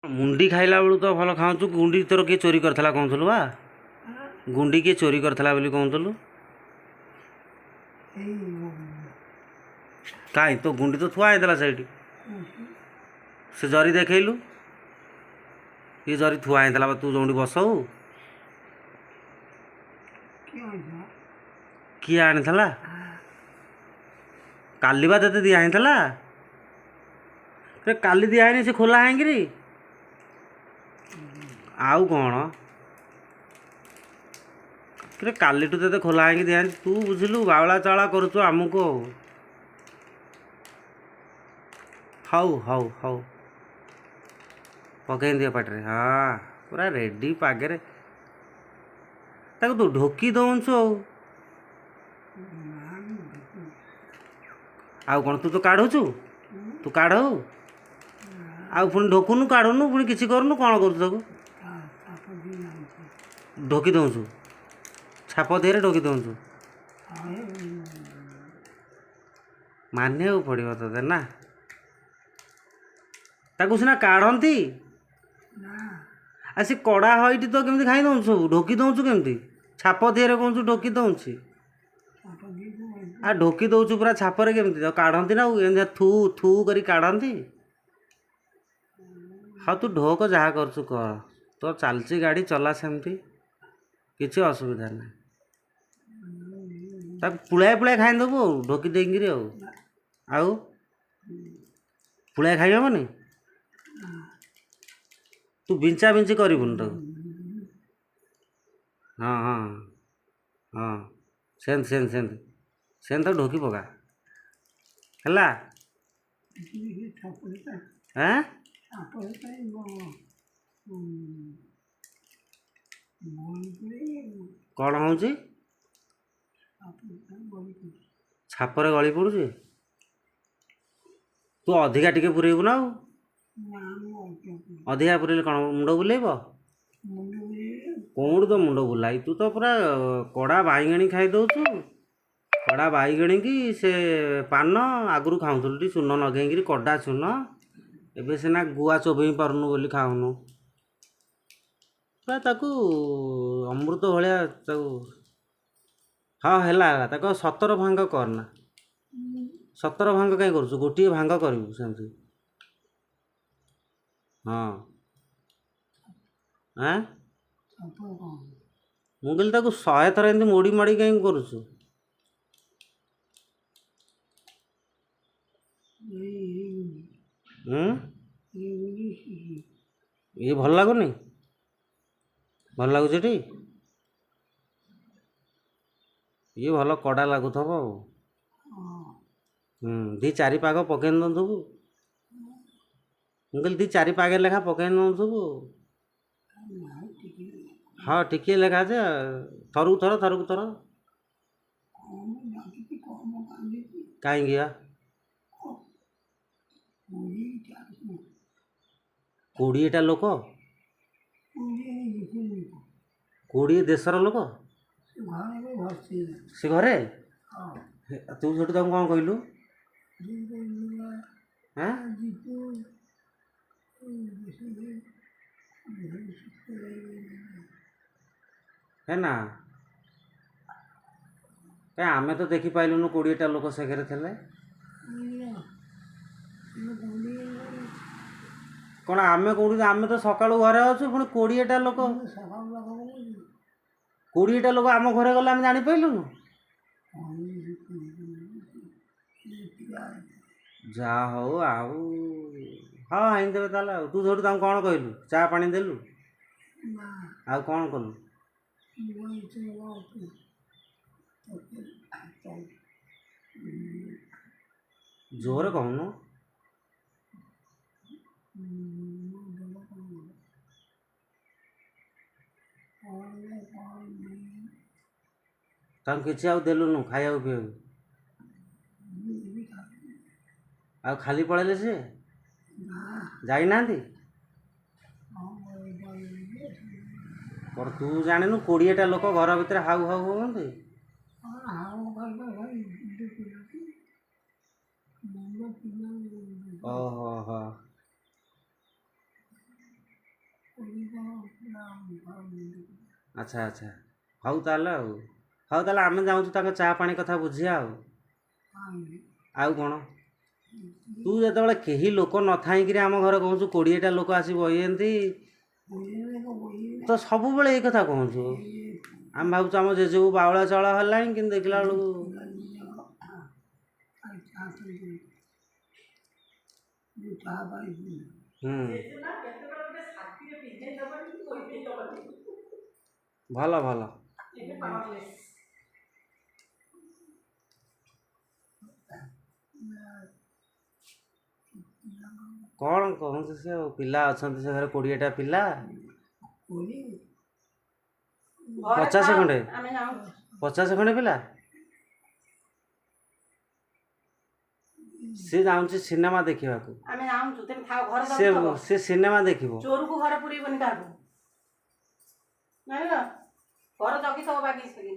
मुंडी खाइला बेलू तो भल खाऊँ। गुंडी तोर किए चोरी करथला कहूँ बा। गुंडी किए चोरी करथला बोली कहूँ। कहीं तो गुंडी तो थुआ होता से जरी देखलु ये जरी थुआ होता तू जो बसऊ किए आनी काली बा ते दिहला काली दिहनी से खोला है आउ कौन कि कालीठू ते खोला है दिहनी तू बुझिलु बावला चावला करुचु आमको। हऊ हऊ हऊ पकई दिए पाटे हाँ पूरा रेडी पागे तू ढोकी दौचु आउ कौन तू तो काढ़ुचु तू काढ़ आउ पुणी ढोकुनु काढ़ुनु पुणी किसी करूनु कौन करू ढोकी दौचु छाप देहरे ढोकी दौचु माने पड़ो ते ना ताकू सीना काढ़ती आ सी कड़ा हईटी तो केमती खाई दौचु सब ढोकी दौचु केमती छाप देहरे कौन ढोकी दौची आ ढोकी दौचु पूरा छापरे केमती तो काढ़ती ना एम थू थू करी काढ़ती। हाँ तू ढोक जहाँ करचु कर तो चलची गाड़ी चला सेमती किसी असुविधा ना पुलाए पुलाए खाई देबू ढोकी देंगी आउ पुलाए खाई हेनी तू बिंचा बिंची करूँ तो हाँ हाँ हाँ सेंत सेंत सेंत सेंत तो ढोकी पका है हाँ कौन हूँ छापर गली पड़ुची तू अधिका टिके पुरेबू ना अधिका पुरेले कौन मुंड बुलेब कौन तो मुंड बुलाई तू तो पूरा कड़ा बाईगणी खाई दौचु कड़ा बाईगणी की से पान आगु खाऊल चून नगेक कड़ा चून एबे सीना गुआ चोबई पारनु बोली खाऊनु ताकू अमृत भाया हाँ है सतर भांग करना सतर भांग कहीं करूँ गोटे भांग करूँ सेमती हाँ हाँ मुझे कहली 100 थर एमती मोड़ी माड़ी कहीं करूँ ये भल लगुनि भल लगुच ये भल कड़ा लगुथ दी चारि पाग पकई दौथबू मुझे दी चारि पागे लेखा पकई दौथबू हाँ टिके लेखा जे थरु थर थरक थर कहीं 20टा लोक 20 देशर लोक से घरे तू छोटू तुम कौन कहलु हाँ है ना क्या आमे तो देखी पाइलुनु 20टा लोक से घरे थे कौन आमे कौटी आमे तो सका घरे अच्छु पुणी 20टा लोक 20टा लोक आम घरे गले आम जापारूनु जा हो आउ हाँ हाई देवे ताल तू जो कौन कहलु चा पानी देलु आ कौन कलु जोर कहूनु किसी आउ देलुनु खाया पीवा आ खाली पड़े सी जाना तू जानु 20टा लोक घर भितर हाउ हाउ होती ओहो हो ଆଚ୍ଛା ଆଚ୍ଛା ହଉ ତାହେଲେ ଆମେ ଯାଉଛୁ ତାଙ୍କ ଚାହା ପାଣି କଥା ବୁଝିବା ଆଉ କ'ଣ ତୁ ଯେତେବେଳେ କେହି ଲୋକ ନଥାଇକିରି ଆମ ଘରେ କହୁଛୁ 20ଟା ଲୋକ ଆସି ବହିଛନ୍ତି ତ ସବୁବେଳେ ଏଇ କଥା କହୁଛୁ ଆମେ ଭାବୁଛୁ ଆମ ଜେଜେକୁ ବାଉଳା ଚାଉଳ ହେଲାଣି କିନ୍ତୁ ଦେଖିଲା ବେଳକୁ ଭଲ ଭଲ କ'ଣ କହୁଛୁ ସେ ପିଲା ଅଛନ୍ତି ସେ ଘରେ 20ଟା ପିଲା 50 ଖଣ୍ଡେ 50 ଖଣ୍ଡେ ପିଲା ସେ ଯାଉଛି ସିନେମା ଦେଖିବାକୁ ସେ ସିନେମା ଦେଖିବ ଚୋରକୁ ଘରେ ପୁରେଇବନି କାହାକୁ ଜାଣିଲ ଘର ଜଗିଥିବ ବାଗେଇ